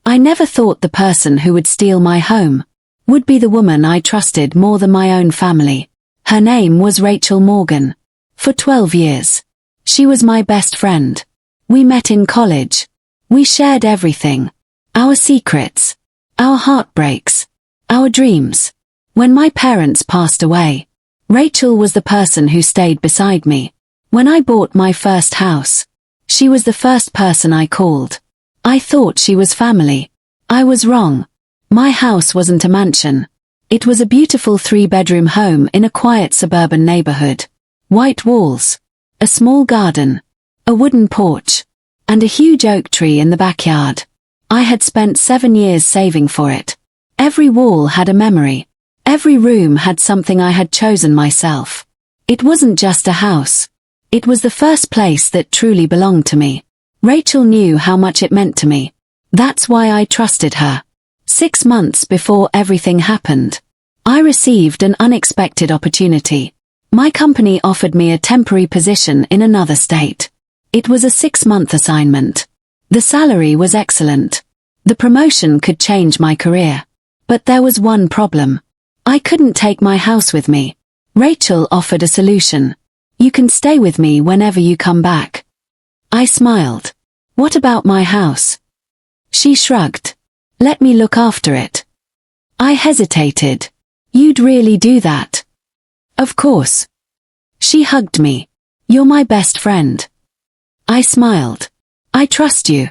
I never thought the person who would steal my home would be the woman I trusted more than my own family. Her name was Rachel Morgan. For 12 years. She was my best friend. We met in college. We shared everything. Our secrets. Our heartbreaks. Our dreams. When my parents passed away, Rachel was the person who stayed beside me. When I bought my first house, she was the first person I called. I thought she was family. I was wrong. My house wasn't a mansion. It was a beautiful 3-bedroom home in a quiet suburban neighborhood. White walls, a small garden, a wooden porch, and a huge oak tree in the backyard. I had spent 7 years saving for it. Every wall had a memory. Every room had something I had chosen myself. It wasn't just a house. It was the first place that truly belonged to me. Rachel knew how much it meant to me. That's why I trusted her. 6 months before everything happened, I received an unexpected opportunity. My company offered me a temporary position in another state. It was a 6-month assignment. The salary was excellent. The promotion could change my career. But there was one problem. I couldn't take my house with me. Rachel offered a solution. You can stay with me whenever you come back. I smiled. What about my house? She shrugged. Let me look after it. I hesitated. You'd really do that? Of course. She hugged me. You're my best friend. I smiled. I trust you.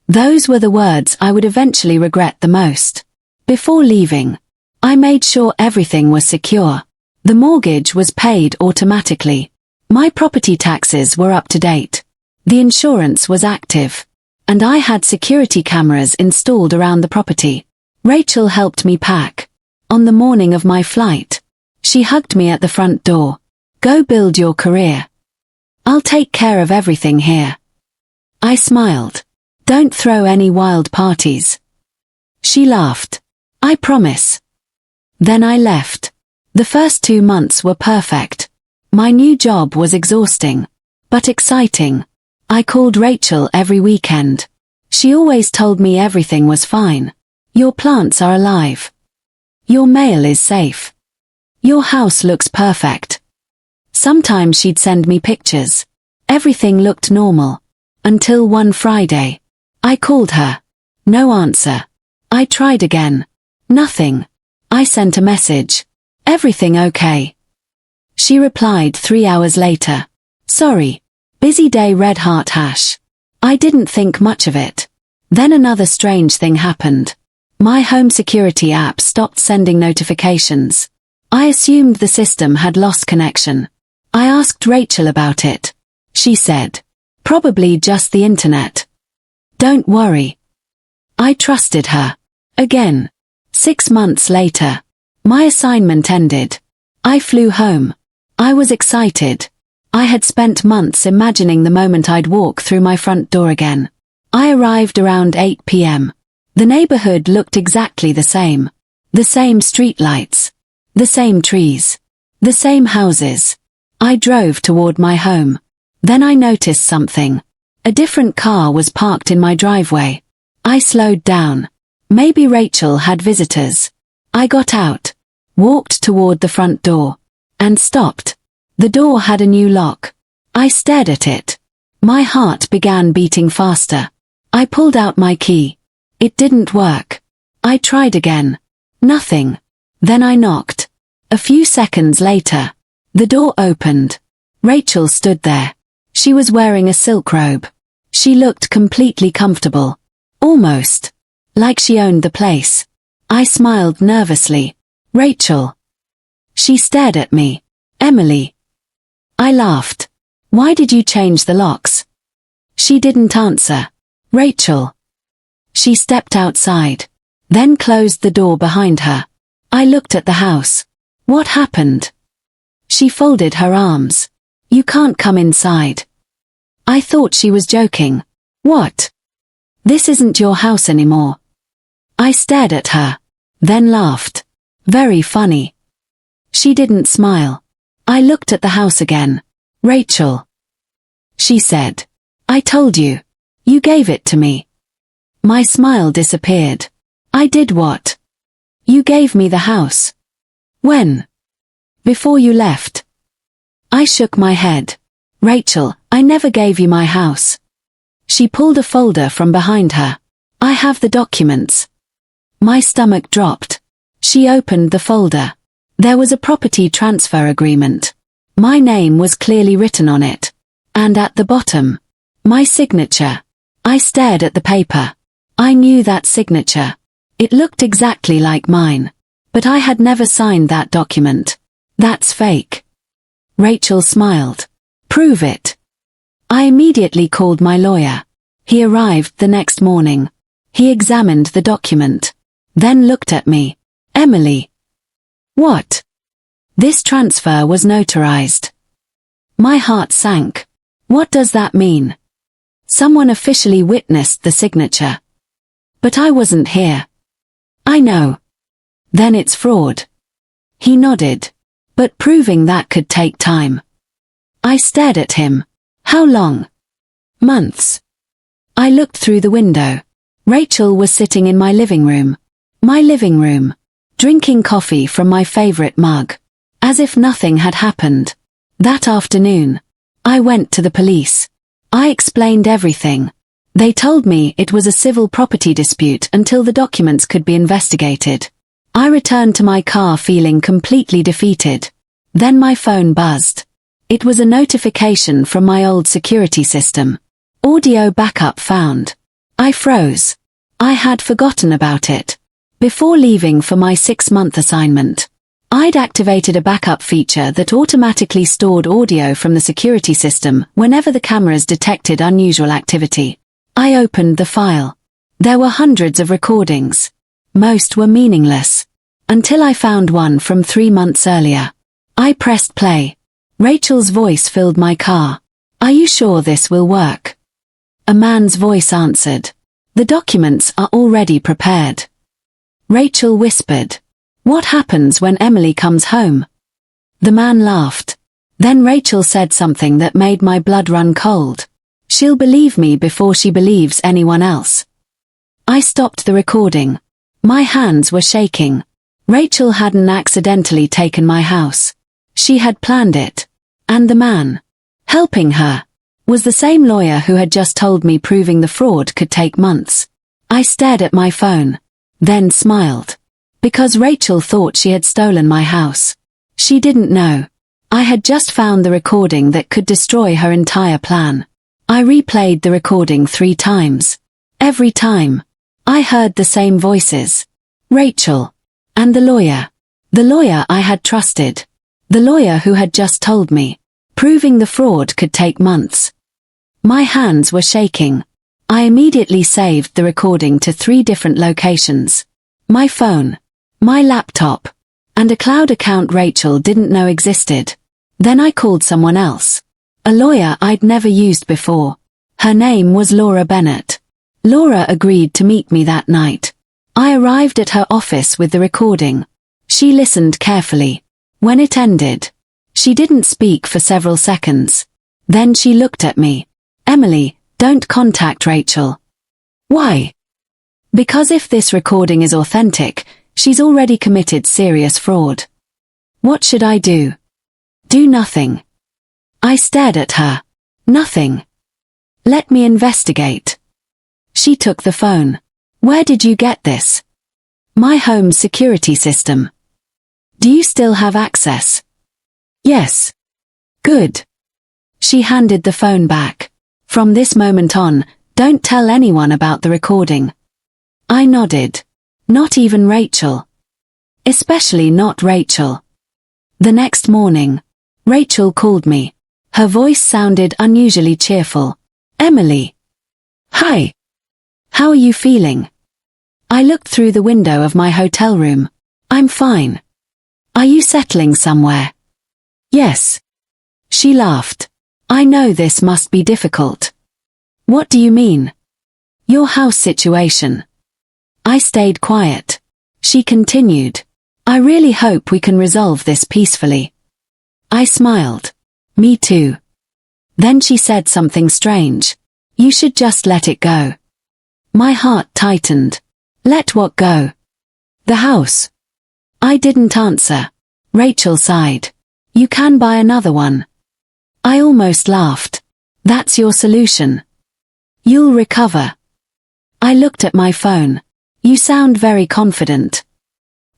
Those were the words I would eventually regret the most. Before leaving, I made sure everything was secure. The mortgage was paid automatically. My property taxes were up to date. The insurance was active. And I had security cameras installed around the property. Rachel helped me pack. On the morning of my flight, she hugged me at the front door. Go build your career. I'll take care of everything here. I smiled. Don't throw any wild parties. She laughed. I promise. Then I left. The first 2 months were perfect. My new job was exhausting, but exciting. I called Rachel every weekend. She always told me everything was fine. Your plants are alive. Your mail is safe. Your house looks perfect. Sometimes she'd send me pictures. Everything looked normal. Until one Friday. I called her. No answer. I tried again. Nothing. I sent a message. Everything okay? She replied 3 hours later. Sorry. Busy day, red heart hash. I didn't think much of it. Then another strange thing happened. My home security app stopped sending notifications. I assumed the system had lost connection. I asked Rachel about it. She said, probably just the internet. Don't worry. I trusted her. Again. 6 months later. My assignment ended. I flew home. I was excited. I had spent months imagining the moment I'd walk through my front door again. I arrived around 8 p.m. The neighborhood looked exactly the same. The same streetlights. The same trees. The same houses. I drove toward my home. Then I noticed something. A different car was parked in my driveway. I slowed down. Maybe Rachel had visitors. I got out, walked toward the front door, and stopped. The door had a new lock. I stared at it. My heart began beating faster. I pulled out my key. It didn't work. I tried again. Nothing. Then I knocked. A few seconds later, the door opened. Rachel stood there. She was wearing a silk robe. She looked completely comfortable. Almost. Like she owned the place. I smiled nervously. Rachel. She stared at me. Emily. I laughed. Why did you change the locks? She didn't answer. Rachel. She stepped outside. Then closed the door behind her. I looked at the house. What happened? She folded her arms. You can't come inside. I thought she was joking. What? This isn't your house anymore. I stared at her. Then laughed. Very funny. She didn't smile. I looked at the house again. Rachel. She said. I told you. You gave it to me. My smile disappeared. I did what? You gave me the house. When? Before you left. I shook my head. Rachel, I never gave you my house. She pulled a folder from behind her. I have the documents. My stomach dropped. She opened the folder. There was a property transfer agreement. My name was clearly written on it. And at the bottom, my signature. I stared at the paper. I knew that signature. It looked exactly like mine. But I had never signed that document. That's fake. Rachel smiled. Prove it. I immediately called my lawyer. He arrived the next morning. He examined the document. Then looked at me. Emily. What? This transfer was notarized. My heart sank. What does that mean? Someone officially witnessed the signature. But I wasn't here. I know. Then it's fraud. He nodded. But proving that could take time. I stared at him. How long? Months. I looked through the window. Rachel was sitting in my living room. My living room. Drinking coffee from my favorite mug. As if nothing had happened. That afternoon, I went to the police. I explained everything. They told me it was a civil property dispute until the documents could be investigated. I returned to my car feeling completely defeated. Then my phone buzzed. It was a notification from my old security system. Audio backup found. I froze. I had forgotten about it. Before leaving for my 6-month assignment, I'd activated a backup feature that automatically stored audio from the security system whenever the cameras detected unusual activity. I opened the file. There were hundreds of recordings. Most were meaningless. Until I found one from 3 months earlier. I pressed play. Rachel's voice filled my car. Are you sure this will work? A man's voice answered. The documents are already prepared. Rachel whispered. What happens when Emily comes home? The man laughed. Then Rachel said something that made my blood run cold. She'll believe me before she believes anyone else. I stopped the recording. My hands were shaking. Rachel hadn't accidentally taken my house. She had planned it. And the man, helping her, was the same lawyer who had just told me proving the fraud could take months. I stared at my phone, then smiled. Because Rachel thought she had stolen my house. She didn't know. I had just found the recording that could destroy her entire plan. I replayed the recording 3 times. Every time, I heard the same voices. Rachel. And the lawyer. The lawyer I had trusted. The lawyer who had just told me. Proving the fraud could take months. My hands were shaking. I immediately saved the recording to 3 different locations. My phone. My laptop. And a cloud account Rachel didn't know existed. Then I called someone else. A lawyer I'd never used before. Her name was Laura Bennett. Laura agreed to meet me that night. I arrived at her office with the recording. She listened carefully. When it ended, she didn't speak for several seconds. Then she looked at me. Emily, don't contact Rachel. Why? Because if this recording is authentic, she's already committed serious fraud. What should I do? Do nothing. I stared at her. Nothing. Let me investigate. She took the phone. Where did you get this? My home security system. Do you still have access? Yes. Good. She handed the phone back. From this moment on, don't tell anyone about the recording. I nodded. Not even Rachel. Especially not Rachel. The next morning, Rachel called me. Her voice sounded unusually cheerful. Emily. Hi. How are you feeling? I looked through the window of my hotel room. I'm fine. Are you settling somewhere? Yes. She laughed. I know this must be difficult. What do you mean? Your house situation. I stayed quiet. She continued. I really hope we can resolve this peacefully. I smiled. Me too. Then she said something strange. You should just let it go. My heart tightened. Let what go? The house. I didn't answer. Rachel sighed. You can buy another one. I almost laughed. That's your solution. You'll recover. I looked at my phone. You sound very confident.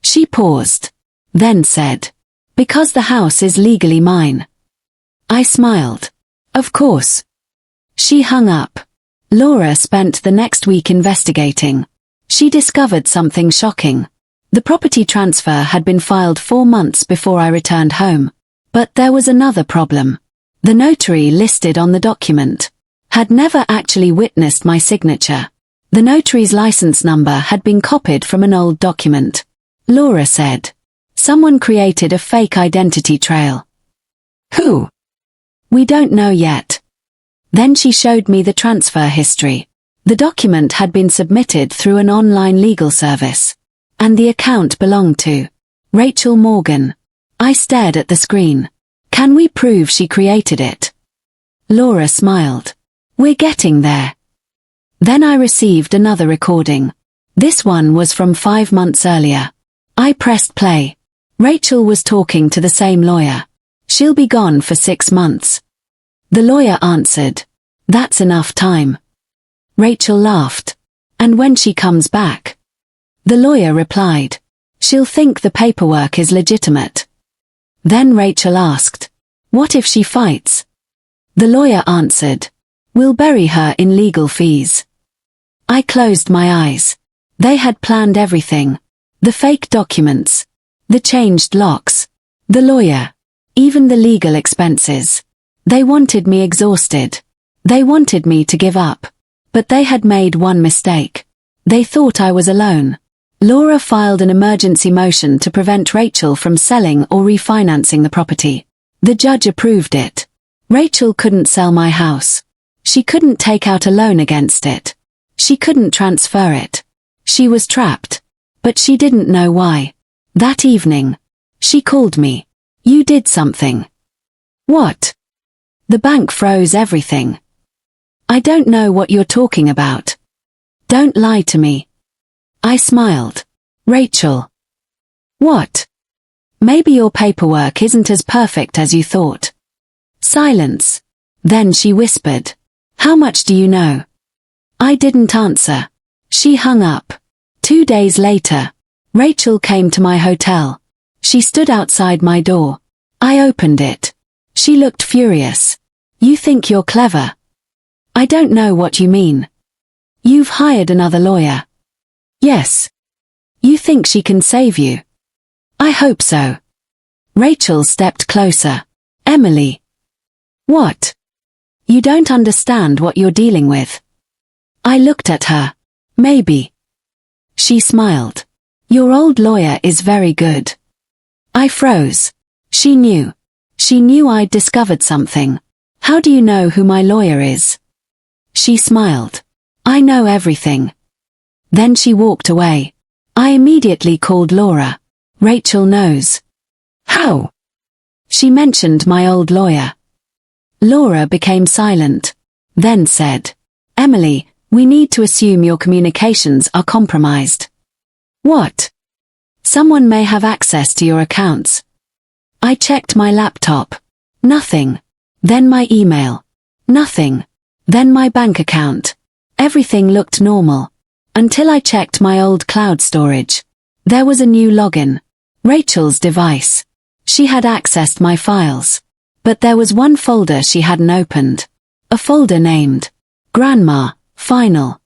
She paused. Then said, because the house is legally mine. I smiled. Of course. She hung up. Laura spent the next week investigating. She discovered something shocking. The property transfer had been filed 4 months before I returned home. But there was another problem. The notary listed on the document had never actually witnessed my signature. The notary's license number had been copied from an old document. Laura said, someone created a fake identity trail. Who? We don't know yet. Then she showed me the transfer history. The document had been submitted through an online legal service. And the account belonged to Rachel Morgan. I stared at the screen. Can we prove she created it? Laura smiled. We're getting there. Then I received another recording. This one was from 5 months earlier. I pressed play. Rachel was talking to the same lawyer. She'll be gone for 6 months. The lawyer answered. That's enough time. Rachel laughed. And when she comes back? The lawyer replied. She'll think the paperwork is legitimate. Then Rachel asked. What if she fights? The lawyer answered. We'll bury her in legal fees. I closed my eyes. They had planned everything. The fake documents. The changed locks. The lawyer. Even the legal expenses. They wanted me exhausted. They wanted me to give up. But they had made one mistake. They thought I was alone. Laura filed an emergency motion to prevent Rachel from selling or refinancing the property. The judge approved it. Rachel couldn't sell my house. She couldn't take out a loan against it. She couldn't transfer it. She was trapped. But she didn't know why. That evening, she called me. You did something. What? The bank froze everything. I don't know what you're talking about. Don't lie to me. I smiled. Rachel. What? Maybe your paperwork isn't as perfect as you thought. Silence. Then she whispered. How much do you know? I didn't answer. She hung up. 2 days later, Rachel came to my hotel. She stood outside my door. I opened it. She looked furious. You think you're clever? I don't know what you mean. You've hired another lawyer. Yes. You think she can save you? I hope so. Rachel stepped closer. Emily. What? You don't understand what you're dealing with. I looked at her. Maybe. She smiled. Your old lawyer is very good. I froze. She knew. She knew I'd discovered something. How do you know who my lawyer is? She smiled. I know everything. Then she walked away. I immediately called Laura. Rachel knows. How? She mentioned my old lawyer. Laura became silent. Then said, Emily, we need to assume your communications are compromised. What? Someone may have access to your accounts. I checked my laptop. Nothing. Then my email. Nothing. Then my bank account. Everything looked normal. Until I checked my old cloud storage. There was a new login. Rachel's device. She had accessed my files. But there was one folder she hadn't opened. A folder named Grandma, Final.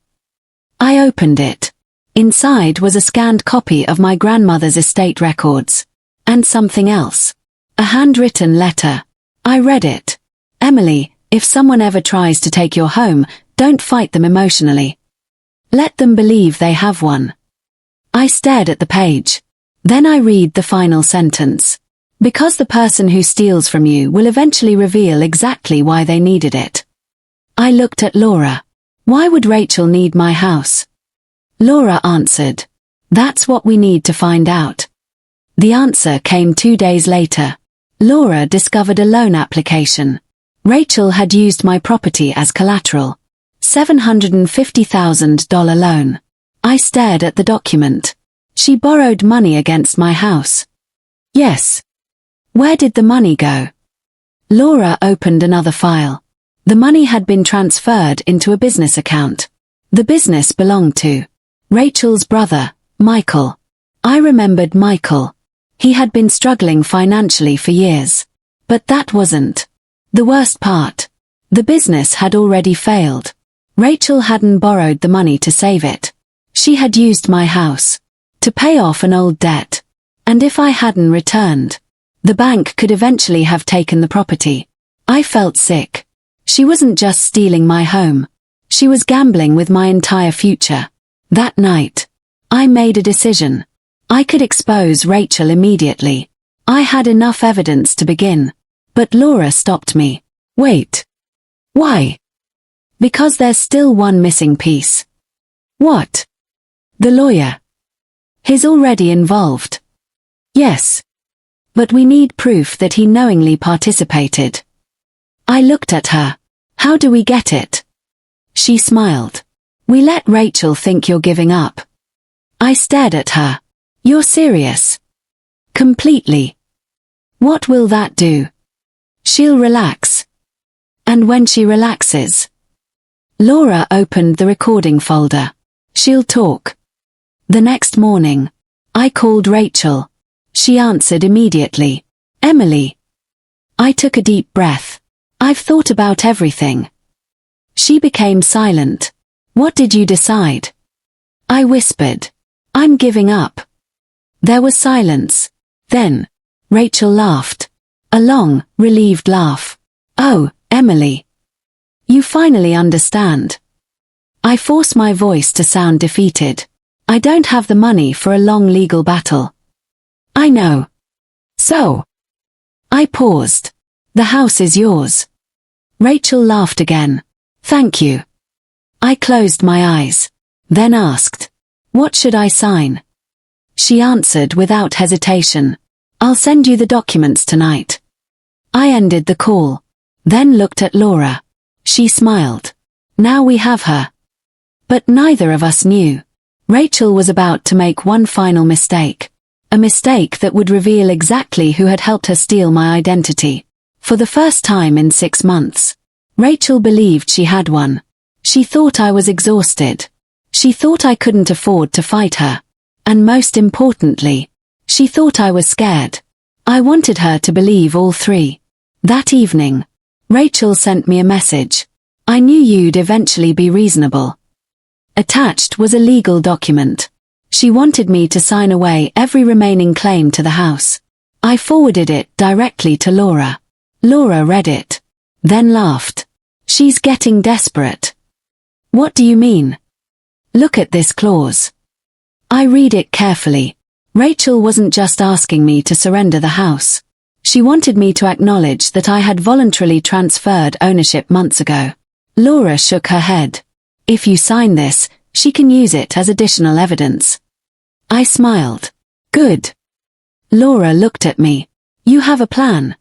I opened it. Inside was a scanned copy of my grandmother's estate records. And something else. A handwritten letter. I read it. Emily, if someone ever tries to take your home, don't fight them emotionally. Let them believe they have one. I stared at the page. Then I read the final sentence. Because the person who steals from you will eventually reveal exactly why they needed it. I looked at Laura. Why would Rachel need my house? Laura answered. That's what we need to find out. The answer came 2 days later. Laura discovered a loan application. Rachel had used my property as collateral. $750,000 loan. I stared at the document. She borrowed money against my house. Yes. Where did the money go? Laura opened another file. The money had been transferred into a business account. The business belonged to Rachel's brother, Michael. I remembered Michael. He had been struggling financially for years. But that wasn't the worst part. The business had already failed. Rachel hadn't borrowed the money to save it. She had used my house to pay off an old debt. And if I hadn't returned, the bank could eventually have taken the property. I felt sick. She wasn't just stealing my home. She was gambling with my entire future. That night, I made a decision. I could expose Rachel immediately. I had enough evidence to begin. But Laura stopped me. Wait. Why? Because there's still one missing piece. What? The lawyer. He's already involved. Yes. But we need proof that he knowingly participated. I looked at her. How do we get it? She smiled. We let Rachel think you're giving up. I stared at her. You're serious? Completely. What will that do? She'll relax. And when she relaxes? Laura opened the recording folder. She'll talk. The next morning, I called Rachel. She answered immediately. Emily. I took a deep breath. I've thought about everything. She became silent. What did you decide? I whispered. I'm giving up. There was silence. Then, Rachel laughed. A long, relieved laugh. Oh, Emily. You finally understand. I forced my voice to sound defeated. I don't have the money for a long legal battle. I know. So. I paused. The house is yours. Rachel laughed again. Thank you. I closed my eyes. Then asked. What should I sign? She answered without hesitation. I'll send you the documents tonight. I ended the call. Then looked at Laura. She smiled. Now we have her. But neither of us knew. Rachel was about to make one final mistake. A mistake that would reveal exactly who had helped her steal my identity. For the first time in 6 months, Rachel believed she had one. She thought I was exhausted. She thought I couldn't afford to fight her. And most importantly, she thought I was scared. I wanted her to believe all three. That evening, Rachel sent me a message. I knew you'd eventually be reasonable. Attached was a legal document. She wanted me to sign away every remaining claim to the house. I forwarded it directly to Laura. Laura read it. Then laughed. She's getting desperate. What do you mean? Look at this clause. I read it carefully. Rachel wasn't just asking me to surrender the house. She wanted me to acknowledge that I had voluntarily transferred ownership months ago. Laura shook her head. If you sign this, she can use it as additional evidence. I smiled. Good. Laura looked at me. You have a plan?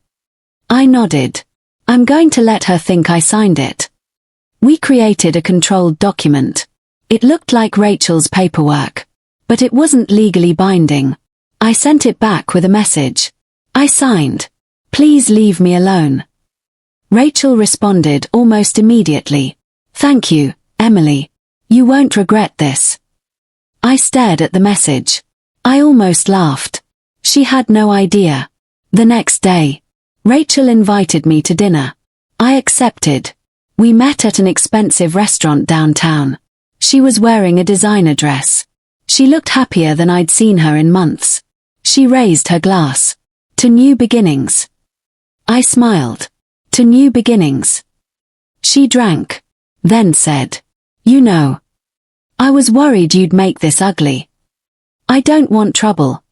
I nodded. I'm going to let her think I signed it. We created a controlled document. It looked like Rachel's paperwork. But it wasn't legally binding. I sent it back with a message. I signed. Please leave me alone. Rachel responded almost immediately. Thank you, Emily. You won't regret this. I stared at the message. I almost laughed. She had no idea. The next day, Rachel invited me to dinner. I accepted. We met at an expensive restaurant downtown. She was wearing a designer dress. She looked happier than I'd seen her in months. She raised her glass. To new beginnings. I smiled. To new beginnings. She drank. Then said, You know, I was worried you'd make this ugly. I don't want trouble.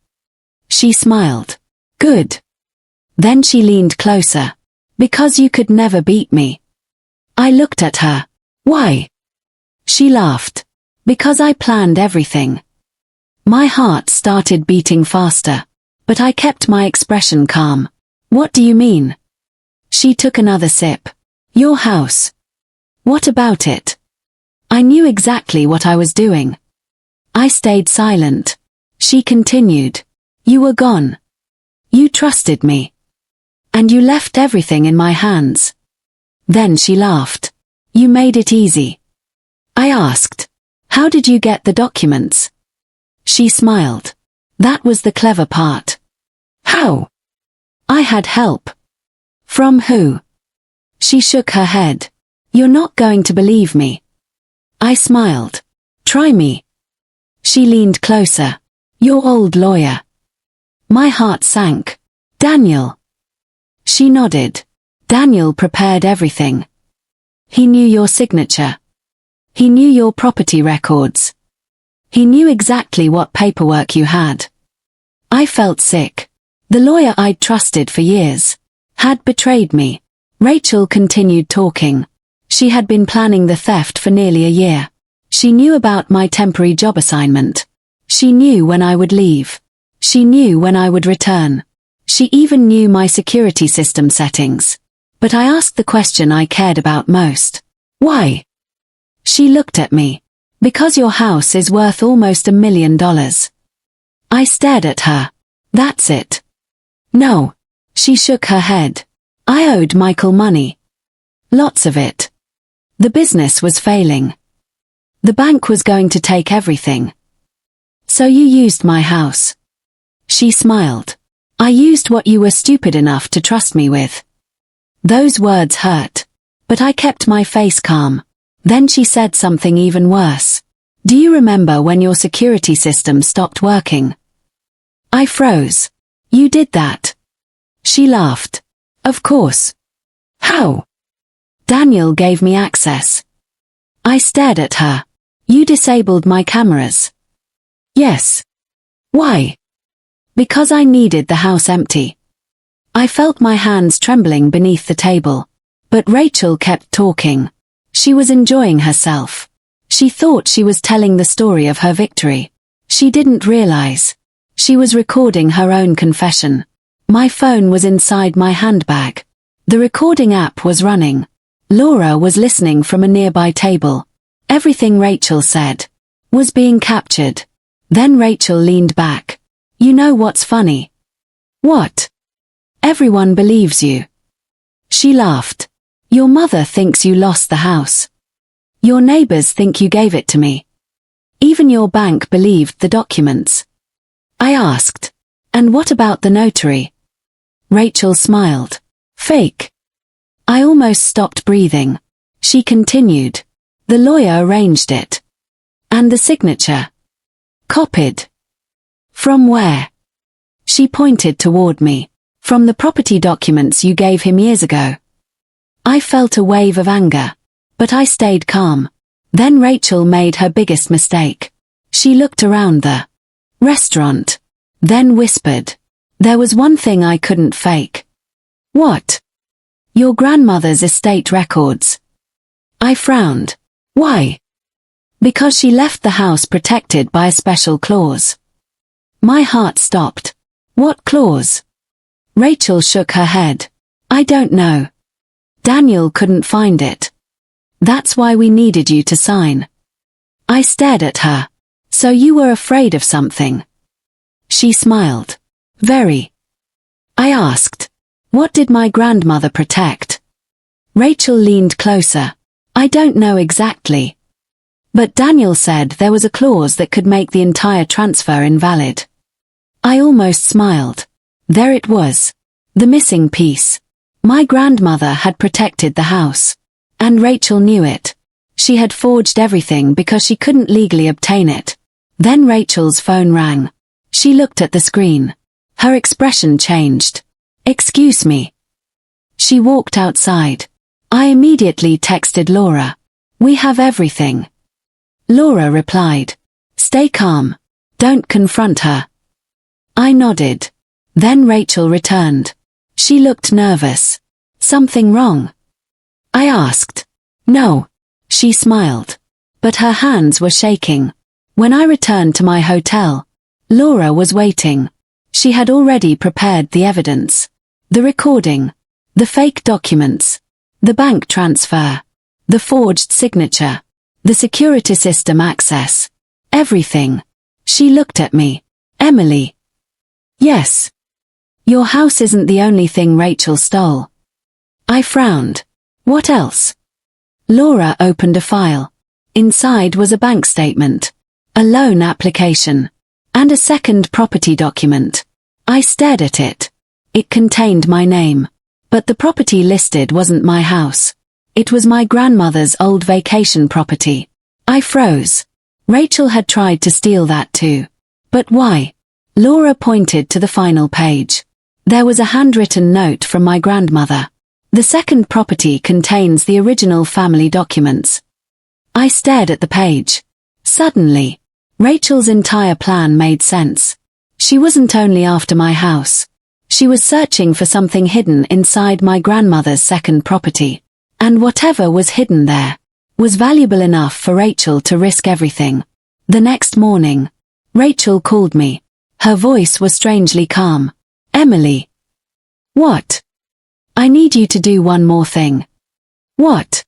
She smiled. Good. Then she leaned closer. Because you could never beat me. I looked at her. Why? She laughed. Because I planned everything. My heart started beating faster. But I kept my expression calm. What do you mean? She took another sip. Your house. What about it? I knew exactly what I was doing. I stayed silent. She continued. You were gone. You trusted me. And you left everything in my hands. Then she laughed. You made it easy. I asked. How did you get the documents? She smiled. That was the clever part. How? I had help. From who? She shook her head. You're not going to believe me. I smiled. Try me. She leaned closer. Your old lawyer. My heart sank. Daniel. She nodded. Daniel prepared everything. He knew your signature. He knew your property records. He knew exactly what paperwork you had. I felt sick. The lawyer I'd trusted for years had betrayed me. Rachel continued talking. She had been planning the theft for nearly a year. She knew about my temporary job assignment. She knew when I would leave. She knew when I would return. She even knew my security system settings. But I asked the question I cared about most. Why? She looked at me. Because your house is worth almost $1 million. I stared at her. That's it. No. She shook her head. I owed Michael money. Lots of it. The business was failing. The bank was going to take everything. So you used my house. She smiled. I used what you were stupid enough to trust me with. Those words hurt. But I kept my face calm. Then she said something even worse. Do you remember when your security system stopped working? I froze. You did that. She laughed. Of course. How? Daniel gave me access. I stared at her. You disabled my cameras. Yes. Why? Because I needed the house empty. I felt my hands trembling beneath the table. But Rachel kept talking. She was enjoying herself. She thought she was telling the story of her victory. She didn't realize. She was recording her own confession. My phone was inside my handbag. The recording app was running. Laura was listening from a nearby table. Everything Rachel said was being captured. Then Rachel leaned back. You know what's funny? What? Everyone believes you. She laughed. Your mother thinks you lost the house. Your neighbors think you gave it to me. Even your bank believed the documents. I asked. And what about the notary? Rachel smiled. Fake. I almost stopped breathing. She continued. The lawyer arranged it. And the signature? Copied. From where? She pointed toward me. From the property documents you gave him years ago. I felt a wave of anger. But I stayed calm. Then Rachel made her biggest mistake. She looked around the restaurant. Then whispered. There was one thing I couldn't fake. What? Your grandmother's estate records. I frowned. Why? Because she left the house protected by a special clause. My heart stopped. What clause? Rachel shook her head. I don't know. Daniel couldn't find it. That's why we needed you to sign. I stared at her. So you were afraid of something? She smiled. Very. I asked. What did my grandmother protect? Rachel leaned closer. I don't know exactly. But Daniel said there was a clause that could make the entire transfer invalid. I almost smiled. There it was. The missing piece. My grandmother had protected the house. And Rachel knew it. She had forged everything because she couldn't legally obtain it. Then Rachel's phone rang. She looked at the screen. Her expression changed. Excuse me. She walked outside. I immediately texted Laura. We have everything. Laura replied. Stay calm. Don't confront her. I nodded. Then Rachel returned. She looked nervous. Something wrong? I asked. No. She smiled. But her hands were shaking. When I returned to my hotel, Laura was waiting. She had already prepared the evidence. The recording. The fake documents. The bank transfer. The forged signature. The security system access. Everything. She looked at me. Emily. Yes. Your house isn't the only thing Rachel stole. I frowned. What else? Laura opened a file. Inside was a bank statement, a loan application, and a second property document. I stared at it. It contained my name. But the property listed wasn't my house. It was my grandmother's old vacation property. I froze. Rachel had tried to steal that too. But why? Laura pointed to the final page. There was a handwritten note from my grandmother. The second property contains the original family documents. I stared at the page. Suddenly, Rachel's entire plan made sense. She wasn't only after my house. She was searching for something hidden inside my grandmother's second property. And whatever was hidden there was valuable enough for Rachel to risk everything. The next morning, Rachel called me. Her voice was strangely calm. Emily. What? I need you to do one more thing. What?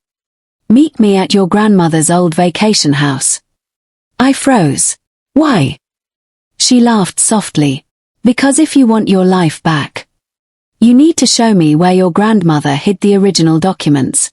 Meet me at your grandmother's old vacation house. I froze. Why? She laughed softly. Because if you want your life back, you need to show me where your grandmother hid the original documents.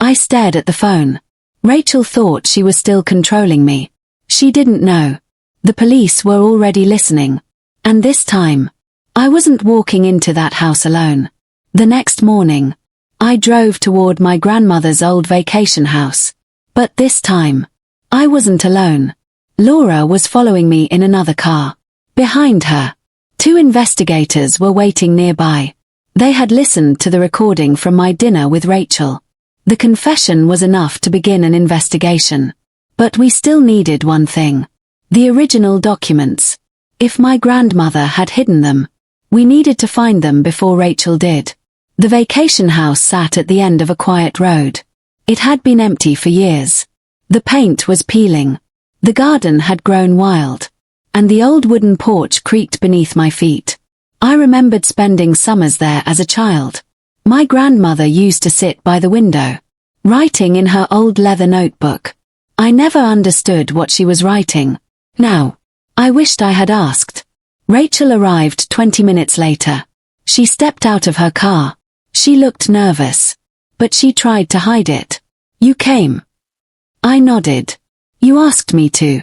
I stared at the phone. Rachel thought she was still controlling me. She didn't know. The police were already listening. And this time, I wasn't walking into that house alone. The next morning, I drove toward my grandmother's old vacation house. But this time, I wasn't alone. Laura was following me in another car. Behind her, 2 investigators were waiting nearby. They had listened to the recording from my dinner with Rachel. The confession was enough to begin an investigation. But we still needed one thing. The original documents. If my grandmother had hidden them, we needed to find them before Rachel did. The vacation house sat at the end of a quiet road. It had been empty for years. The paint was peeling. The garden had grown wild. And the old wooden porch creaked beneath my feet. I remembered spending summers there as a child. My grandmother used to sit by the window, writing in her old leather notebook. I never understood what she was writing. Now, I wished I had asked. Rachel arrived 20 minutes later. She stepped out of her car. She looked nervous. But she tried to hide it. You came. I nodded. You asked me to.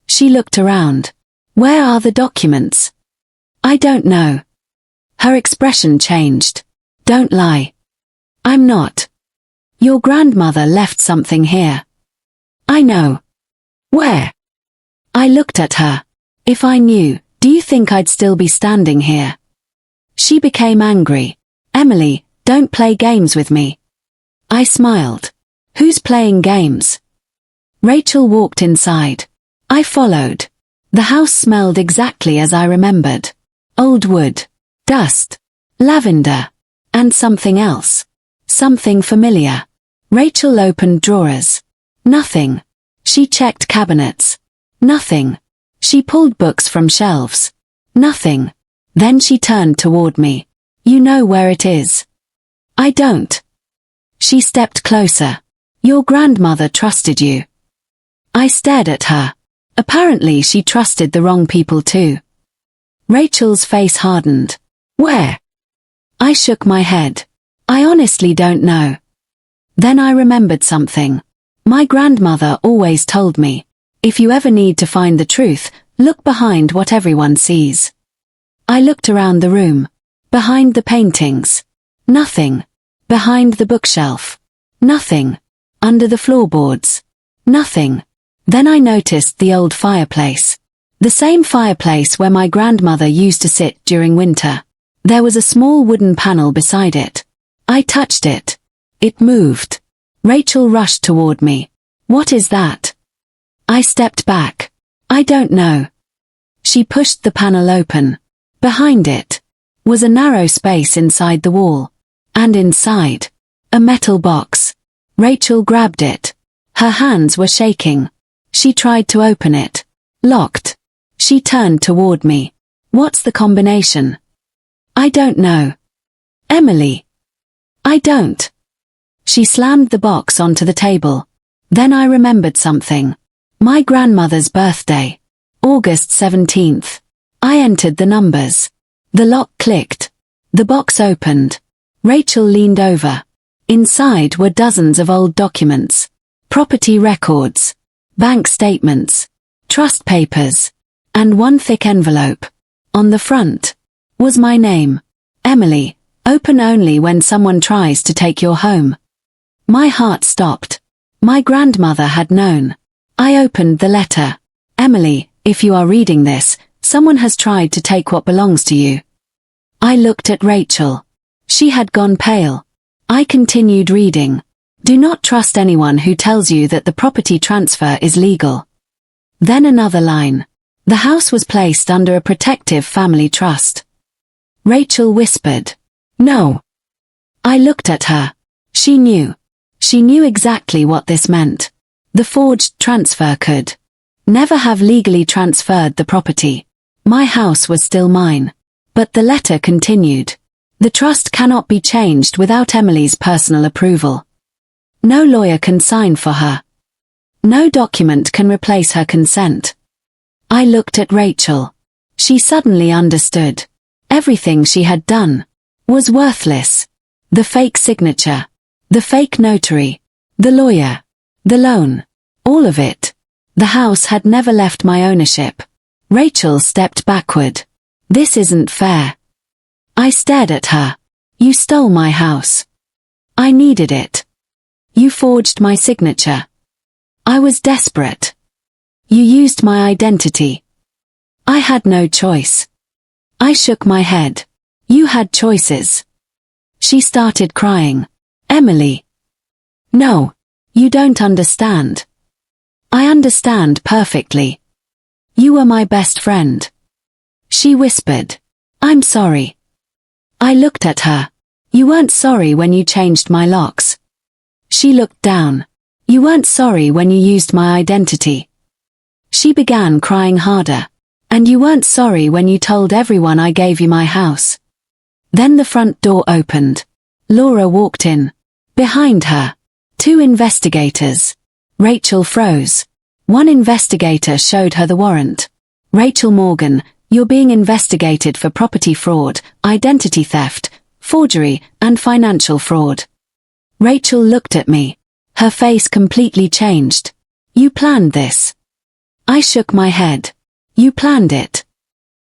She looked around. Where are the documents? I don't know. Her expression changed. Don't lie. I'm not. Your grandmother left something here. I know. Where? I looked at her. If I knew, do you think I'd still be standing here? She became angry. Emily, don't play games with me. I smiled. Who's playing games? Rachel walked inside. I followed. The house smelled exactly as I remembered. Old wood, dust, lavender, and something else. Something familiar. Rachel opened drawers. Nothing. She checked cabinets. Nothing. She pulled books from shelves. Nothing. Then she turned toward me. You know where it is. I don't. She stepped closer. Your grandmother trusted you. I stared at her. Apparently she trusted the wrong people too. Rachel's face hardened. Where? I shook my head. I honestly don't know. Then I remembered something. My grandmother always told me, if you ever need to find the truth, look behind what everyone sees. I looked around the room. Behind the paintings. Nothing. Behind the bookshelf. Nothing. Under the floorboards. Nothing. Then I noticed the old fireplace. The same fireplace where my grandmother used to sit during winter. There was a small wooden panel beside it. I touched it. It moved. Rachel rushed toward me. What is that? I stepped back. I don't know. She pushed the panel open. Behind it was a narrow space inside the wall. And inside, a metal box. Rachel grabbed it. Her hands were shaking. She tried to open it. Locked. She turned toward me. What's the combination? I don't know. Emily. I don't. She slammed the box onto the table. Then I remembered something. My grandmother's birthday. August 17th. I entered the numbers. The lock clicked. The box opened. Rachel leaned over. Inside were dozens of old documents. Property records. Bank statements. Trust papers. And one thick envelope. On the front was my name. Emily, open only when someone tries to take your home. My heart stopped. My grandmother had known. I opened the letter. Emily, if you are reading this, someone has tried to take what belongs to you. I looked at Rachel. She had gone pale. I continued reading. Do not trust anyone who tells you that the property transfer is legal. Then another line. The house was placed under a protective family trust. Rachel whispered. No. I looked at her. She knew. She knew exactly what this meant. The forged transfer could never have legally transferred the property. My house was still mine. But the letter continued. The trust cannot be changed without Emily's personal approval. No lawyer can sign for her. No document can replace her consent. I looked at Rachel. She suddenly understood. Everything she had done was worthless. The fake signature, the fake notary, the lawyer, the loan, all of it. The house had never left my ownership. Rachel stepped backward. This isn't fair. I stared at her. You stole my house. I needed it. You forged my signature. I was desperate. You used my identity. I had no choice. I shook my head. You had choices. She started crying. Emily. No, you don't understand. I understand perfectly. You were my best friend. She whispered. I'm sorry. I looked at her. You weren't sorry when you changed my locks. She looked down. You weren't sorry when you used my identity. She began crying harder. And you weren't sorry when you told everyone I gave you my house. Then the front door opened. Laura walked in. Behind her, 2 investigators. Rachel froze. One investigator showed her the warrant. Rachel Morgan, you're being investigated for property fraud, identity theft, forgery, and financial fraud. Rachel looked at me. Her face completely changed. You planned this. I shook my head. You planned it.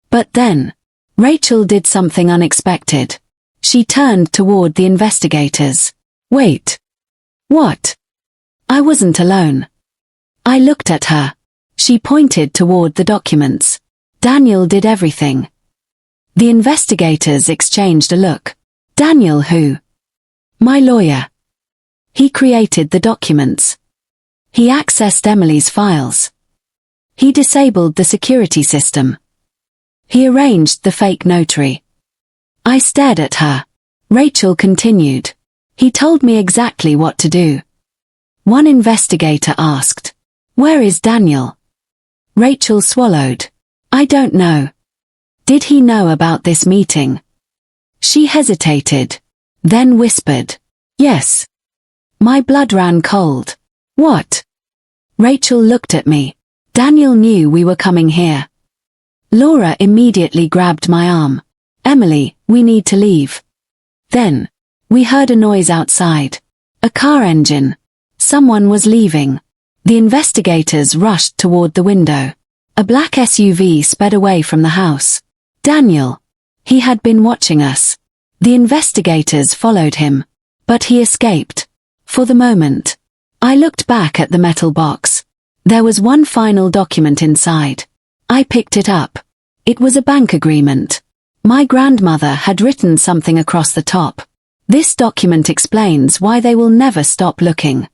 But then, Rachel did something unexpected. She turned toward the investigators. Wait. What? I wasn't alone. I looked at her. She pointed toward the documents. Daniel did everything. The investigators exchanged a look. Daniel who? My lawyer. He created the documents. He accessed Emily's files. He disabled the security system. He arranged the fake notary. I stared at her. Rachel continued. He told me exactly what to do. One investigator asked, where is Daniel? Rachel swallowed. I don't know. Did he know about this meeting? She hesitated, then whispered, yes. My blood ran cold. What? Rachel looked at me. Daniel knew we were coming here. Laura immediately grabbed my arm. Emily, we need to leave. Then, we heard a noise outside. A car engine. Someone was leaving. The investigators rushed toward the window. A black SUV sped away from the house. Daniel. He had been watching us. The investigators followed him. But he escaped. For the moment. I looked back at the metal box. There was one final document inside. I picked it up. It was a bank agreement. My grandmother had written something across the top. This document explains why they will never stop looking.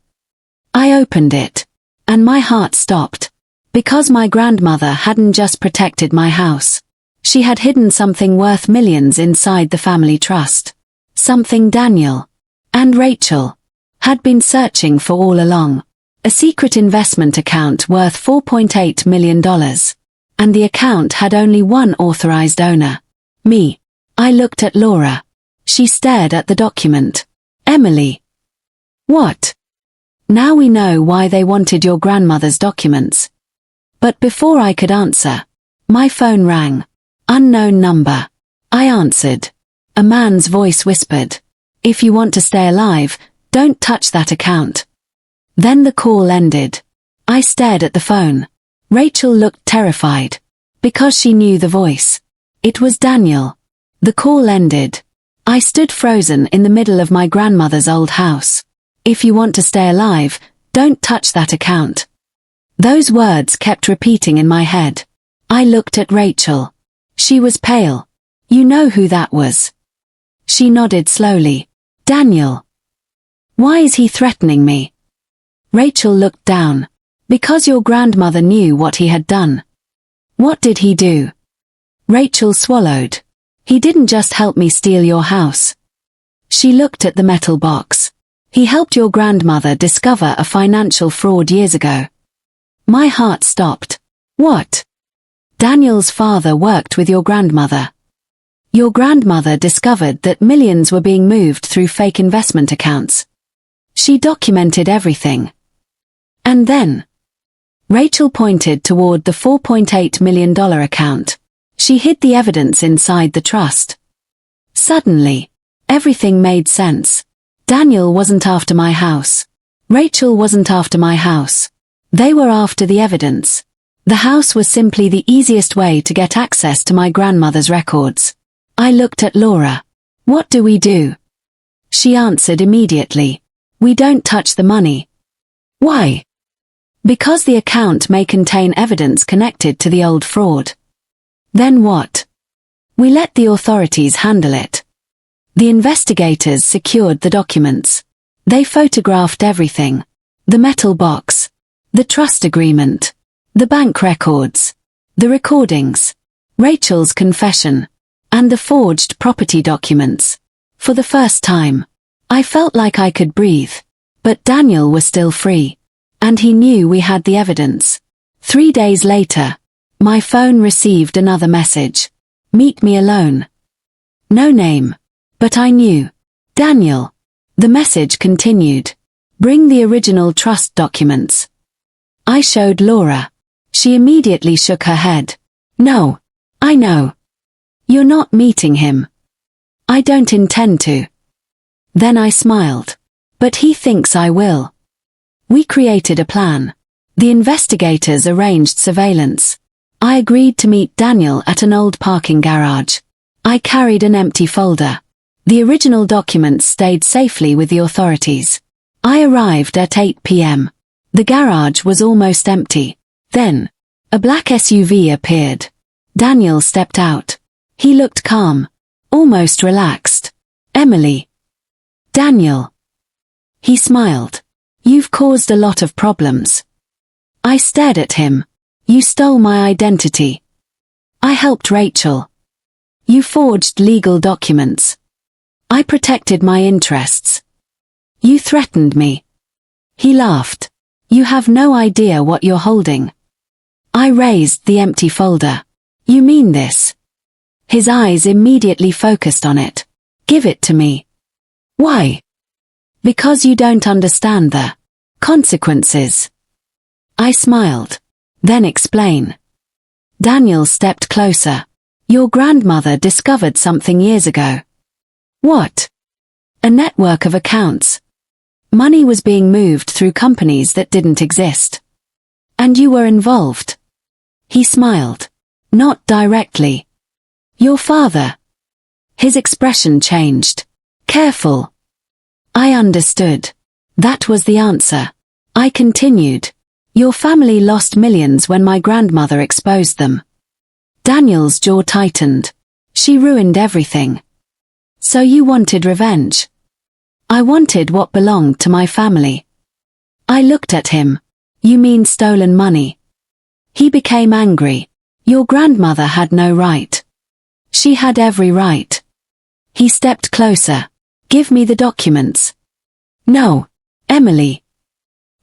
I opened it. And my heart stopped. Because my grandmother hadn't just protected my house. She had hidden something worth millions inside the family trust. Something Daniel and Rachel had been searching for all along. A secret investment account worth $4.8 million. And the account had only one authorized owner. Me. I looked at Laura. She stared at the document. Emily. What? Now we know why they wanted your grandmother's documents. But before I could answer, my phone rang. Unknown number. I answered. A man's voice whispered, "If you want to stay alive, don't touch that account." Then the call ended. I stared at the phone. Rachel looked terrified. Because she knew the voice. It was Daniel. The call ended. I stood frozen in the middle of my grandmother's old house. "If you want to stay alive, don't touch that account." Those words kept repeating in my head. I looked at Rachel. She was pale. "You know who that was?" She nodded slowly. "Daniel." "Why is he threatening me?" Rachel looked down. "Because your grandmother knew what he had done." "What did he do?" Rachel swallowed. "He didn't just help me steal your house." She looked at the metal box. "He helped your grandmother discover a financial fraud years ago." My heart stopped. "What?" "Daniel's father worked with your grandmother. Your grandmother discovered that millions were being moved through fake investment accounts. She documented everything. And then..." Rachel pointed toward the $4.8 million account. She hid the evidence inside the trust. Suddenly, everything made sense. Daniel wasn't after my house. Rachel wasn't after my house. They were after the evidence. The house was simply the easiest way to get access to my grandmother's records. I looked at Laura. "What do we do?" She answered immediately. "We don't touch the money." "Why?" "Because the account may contain evidence connected to the old fraud." "Then what?" "We let the authorities handle it." The investigators secured the documents. They photographed everything. The metal box. The trust agreement. The bank records. The recordings. Rachel's confession. And the forged property documents. For the first time, I felt like I could breathe. But Daniel was still free. And he knew we had the evidence. 3 days later, my phone received another message. "Meet me alone." No name. But I knew. "Daniel." The message continued. "Bring the original trust documents." I showed Laura. She immediately shook her head. "No. I know. You're not meeting him." "I don't intend to." Then I smiled. "But he thinks I will." We created a plan. The investigators arranged surveillance. I agreed to meet Daniel at an old parking garage. I carried an empty folder. The original documents stayed safely with the authorities. I arrived at 8 p.m. The garage was almost empty. Then, a black SUV appeared. Daniel stepped out. He looked calm, almost relaxed. "Emily." "Daniel." He smiled. "You've caused a lot of problems." I stared at him. "You stole my identity." "I helped Rachel." "You forged legal documents." "I protected my interests." "You threatened me." He laughed. "You have no idea what you're holding." I raised the empty folder. "You mean this?" His eyes immediately focused on it. "Give it to me." "Why?" "Because you don't understand the consequences." I smiled. "Then explain." Daniel stepped closer. "Your grandmother discovered something years ago." "What?" "A network of accounts. Money was being moved through companies that didn't exist. And you were involved." He smiled. "Not directly." "Your father." His expression changed. "Careful." I understood. That was the answer. I continued. "Your family lost millions when my grandmother exposed them." Daniel's jaw tightened. "She ruined everything." "So you wanted revenge?" "I wanted what belonged to my family." I looked at him. "You mean stolen money?" He became angry. "Your grandmother had no right." "She had every right." He stepped closer. "Give me the documents." "No, Emily."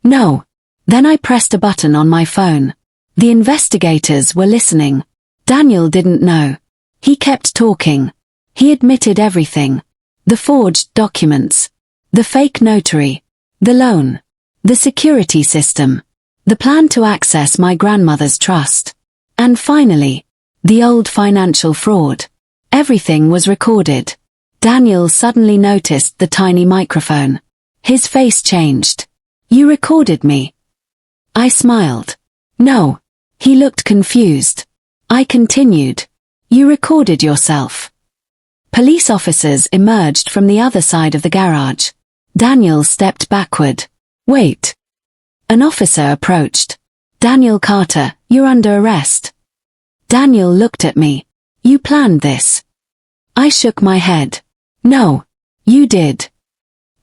"No." Then I pressed a button on my phone. The investigators were listening. Daniel didn't know. He kept talking. He admitted everything. The forged documents. The fake notary. The loan. the security system, the plan to access my grandmother's trust, and finally, the old financial fraud. Everything was recorded. Daniel suddenly noticed the tiny microphone. His face changed. "You recorded me?" I smiled. "No." He looked confused. I continued. "You recorded yourself." Police officers emerged from the other side of the garage. Daniel stepped backward. "Wait." An officer approached. "Daniel Carter, you're under arrest." Daniel looked at me. "You planned this?" I shook my head. "No. You did."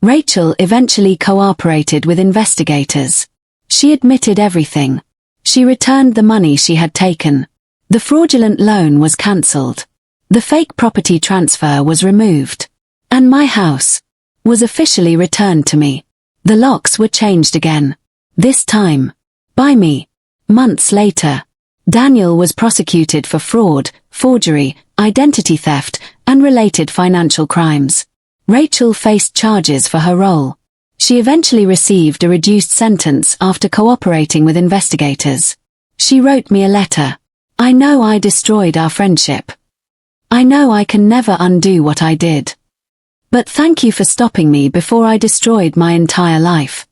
Rachel eventually cooperated with investigators. She admitted everything. She returned the money she had taken. The fraudulent loan was cancelled. The fake property transfer was removed. And my house was officially returned to me. The locks were changed again. This time, by me. Months later, Daniel was prosecuted for fraud, forgery, identity theft, and related financial crimes. Rachel faced charges for her role. She eventually received a reduced sentence after cooperating with investigators. She wrote me a letter. "I know I destroyed our friendship. I know I can never undo what I did. But thank you for stopping me before I destroyed my entire life."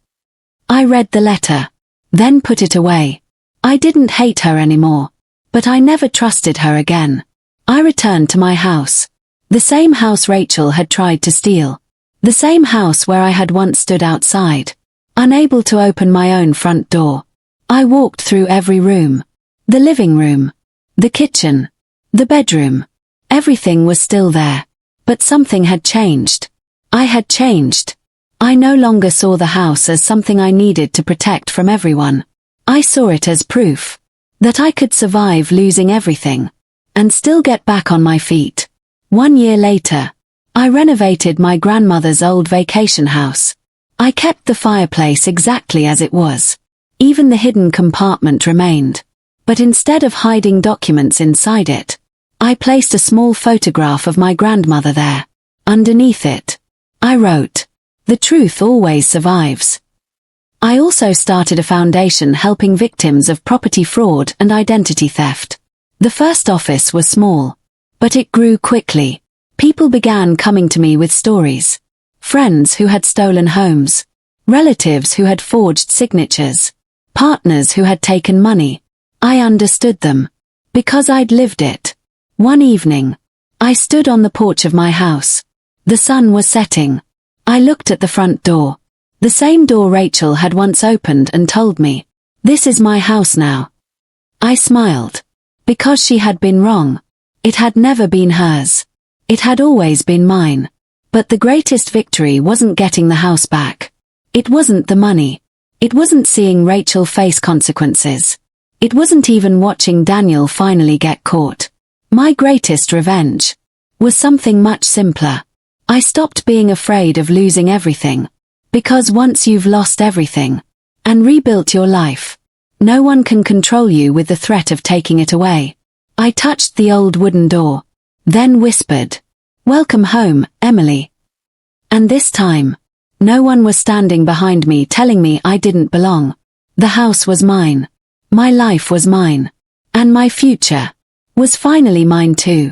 I read the letter, then put it away. I didn't hate her anymore, but I never trusted her again. I returned to my house. The same house Rachel had tried to steal. The same house where I had once stood outside, unable to open my own front door. I walked through every room. The living room, the kitchen, the bedroom. Everything was still there. But something had changed. I had changed. I no longer saw the house as something I needed to protect from everyone. I saw it as proof that I could survive losing everything and still get back on my feet. 1 year later, I renovated my grandmother's old vacation house. I kept the fireplace exactly as it was. Even the hidden compartment remained. But instead of hiding documents inside it, I placed a small photograph of my grandmother there. Underneath it, I wrote, "The truth always survives." I also started a foundation helping victims of property fraud and identity theft. The first office was small, but it grew quickly. People began coming to me with stories. Friends who had stolen homes, relatives who had forged signatures, partners who had taken money. I understood them, because I'd lived it. One evening, I stood on the porch of my house. The sun was setting. I looked at the front door. The same door Rachel had once opened and told me, "This is my house now." I smiled. Because she had been wrong. It had never been hers. It had always been mine. But the greatest victory wasn't getting the house back. It wasn't the money. It wasn't seeing Rachel face consequences. It wasn't even watching Daniel finally get caught. My greatest revenge was something much simpler. I stopped being afraid of losing everything. Because once you've lost everything and rebuilt your life, no one can control you with the threat of taking it away. I touched the old wooden door, then whispered, "Welcome home, Emily." And this time, no one was standing behind me telling me I didn't belong. The house was mine. My life was mine. And my future was finally mine too.